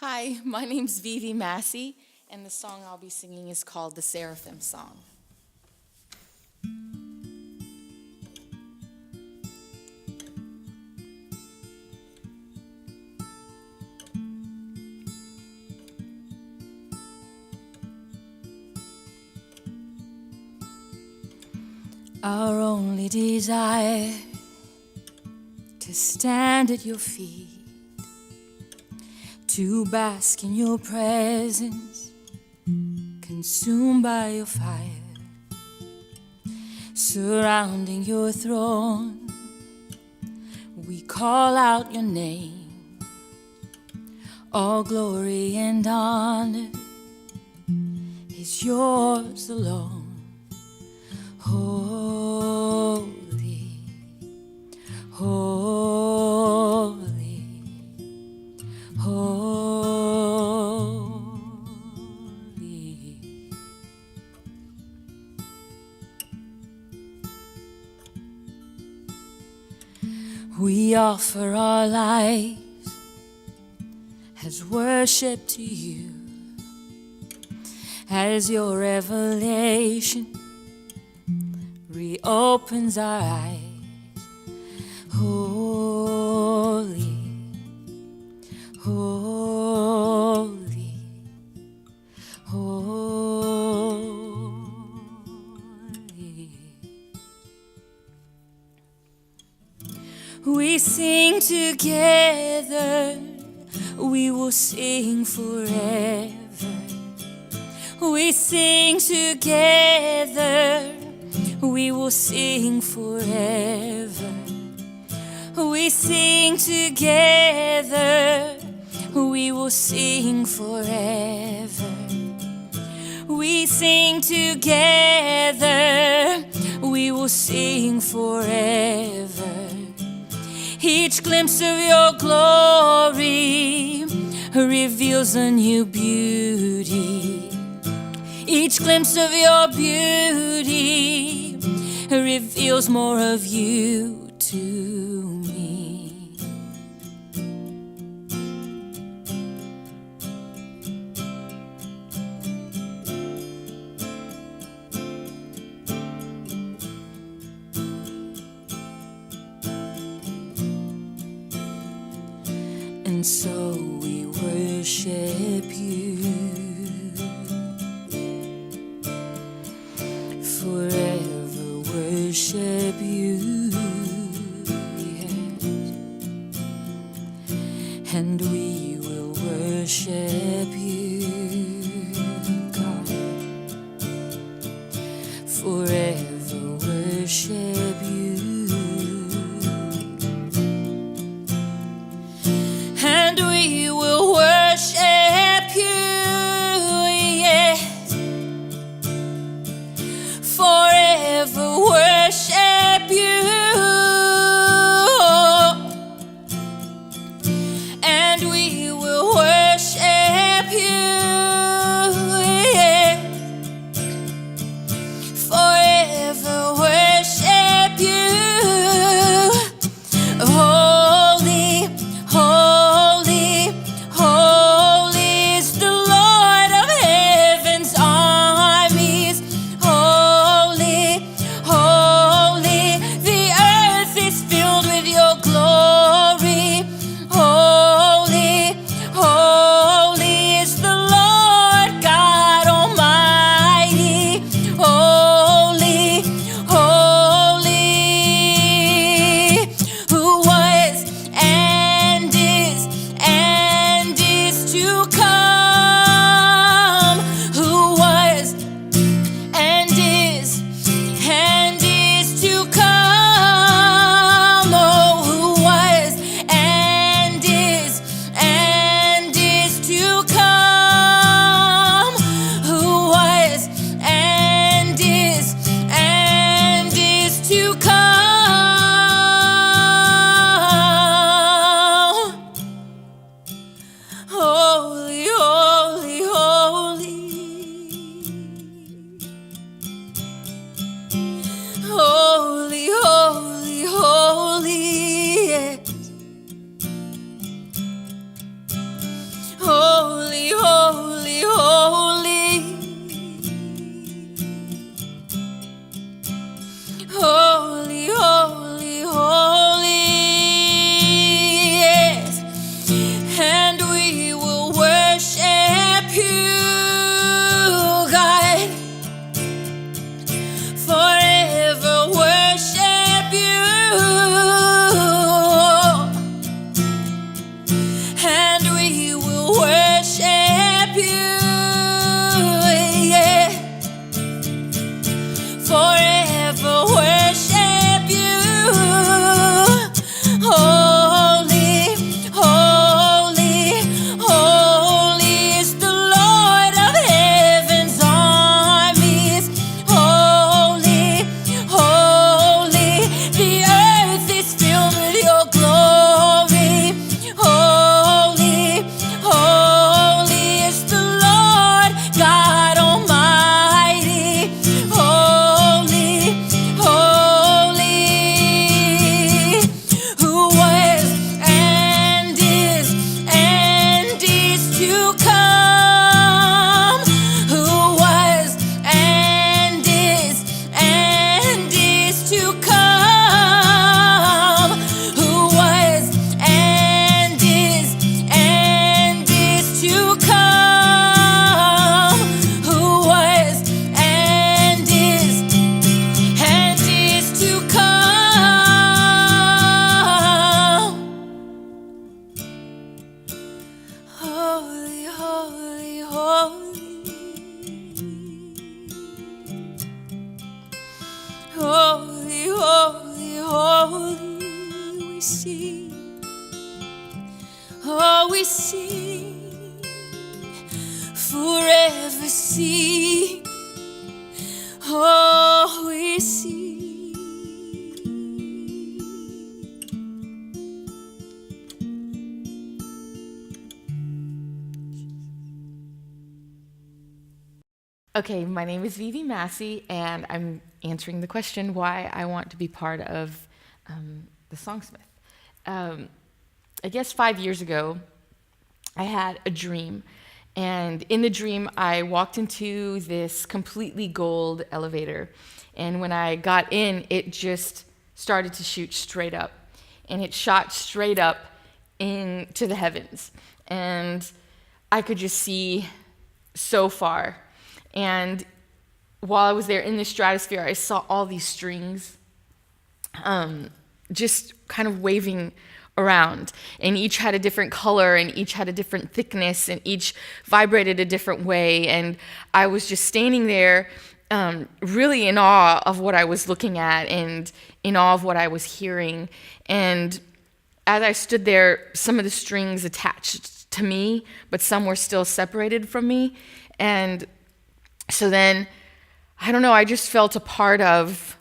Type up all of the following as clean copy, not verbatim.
Hi, my name's Vivi Massey, and the song I'll be singing is called the Seraphim song. Our only desire to stand at your feet, to bask in your presence, consumed by your fire, surrounding your throne. We call out your name. All glory and honor is yours alone. Holy, holy, holy. We offer our lives as worship to you, as your revelation reopens our eyes. Holy, holy, holy. We sing together, we will sing forever. We sing together, we will sing forever. We sing together, we will sing forever. We sing together, we will sing forever. Each glimpse of your glory reveals a new beauty. Each glimpse of your beauty reveals more of you to me. And so we worship you. Forever worship you, yes. And we will worship you, God. Forever worship you. And we will worship you, yes. Forever worship you, and we will worship you, yeah. Forever worship you. Holy, holy, holy is the Lord of heaven's armies. Holy, holy, the earth is filled with your glory. Holy, holy is the Lord God Almighty. Holy, holy, who was and is to come. Who was and is to come. Who was and is to come. Who was and is to come. Holy, holy, holy. Holy, holy, holy, we sing. Oh, we sing, forever sing. Oh, we sing. Okay, my name is Vivi Massey, and I'm answering the question why I want to be part of the SongSmith. I guess 5 years ago, I had a dream, and in the dream, I walked into this completely gold elevator, and when I got in, it just started to shoot straight up, and it shot straight up into the heavens, and I could just see so far. And while I was there in the stratosphere, I saw all these strings just kind of waving around. And each had a different color, and each had a different thickness, and each vibrated a different way. And I was just standing there really in awe of what I was looking at and in awe of what I was hearing. And as I stood there, some of the strings attached to me, but some were still separated from me. And so then, I don't know, I just felt a part of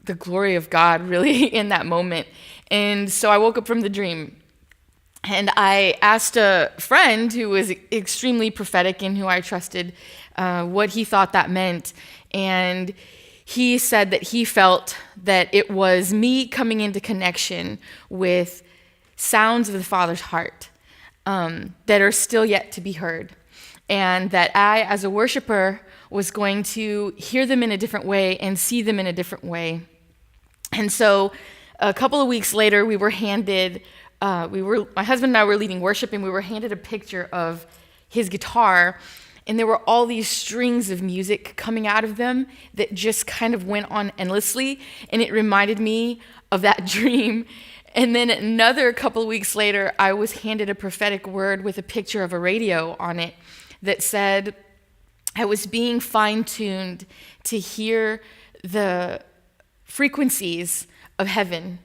the glory of God really in that moment. And so I woke up from the dream, and I asked a friend who was extremely prophetic and who I trusted what he thought that meant. And he said that he felt that it was me coming into connection with sounds of the Father's heart that are still yet to be heard. And that I, as a worshiper, was going to hear them in a different way and see them in a different way. And so a couple of weeks later, we were handed, my husband and I were leading worship, and we were handed a picture of his guitar, and there were all these strings of music coming out of them that just kind of went on endlessly, and it reminded me of that dream. And then another couple of weeks later, I was handed a prophetic word with a picture of a radio on it that said I was being fine-tuned to hear the frequencies of heaven,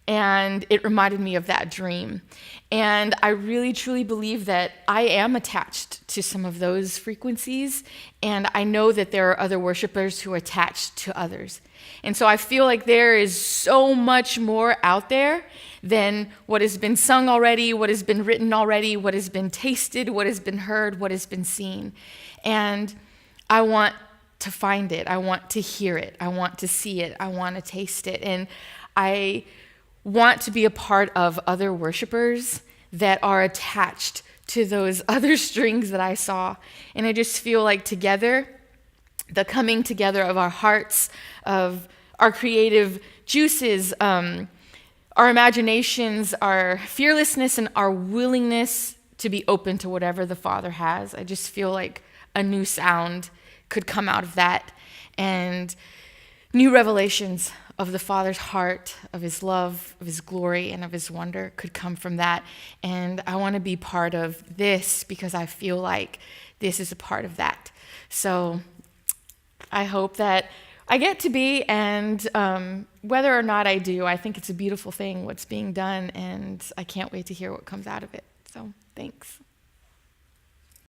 and it reminded me of that dream. And I really, truly believe that I am attached to some of those frequencies, and I know that there are other worshipers who are attached to others. And so I feel like there is so much more out there than what has been sung already, what has been written already, what has been tasted, what has been heard, what has been seen. And I want to find it. I want to hear it. I want to see it. I want to taste it. And I want to be a part of other worshipers that are attached to those other strings that I saw. And I just feel like together, the coming together of our hearts, of our creative juices, our imaginations, our fearlessness, and our willingness to be open to whatever the Father has. I just feel like a new sound could come out of that, and new revelations of the Father's heart, of his love, of his glory, and of his wonder could come from that. And I want to be part of this because I feel like this is a part of that. So I hope that I get to be, and whether or not I do, I think it's a beautiful thing what's being done, and I can't wait to hear what comes out of it. So thanks.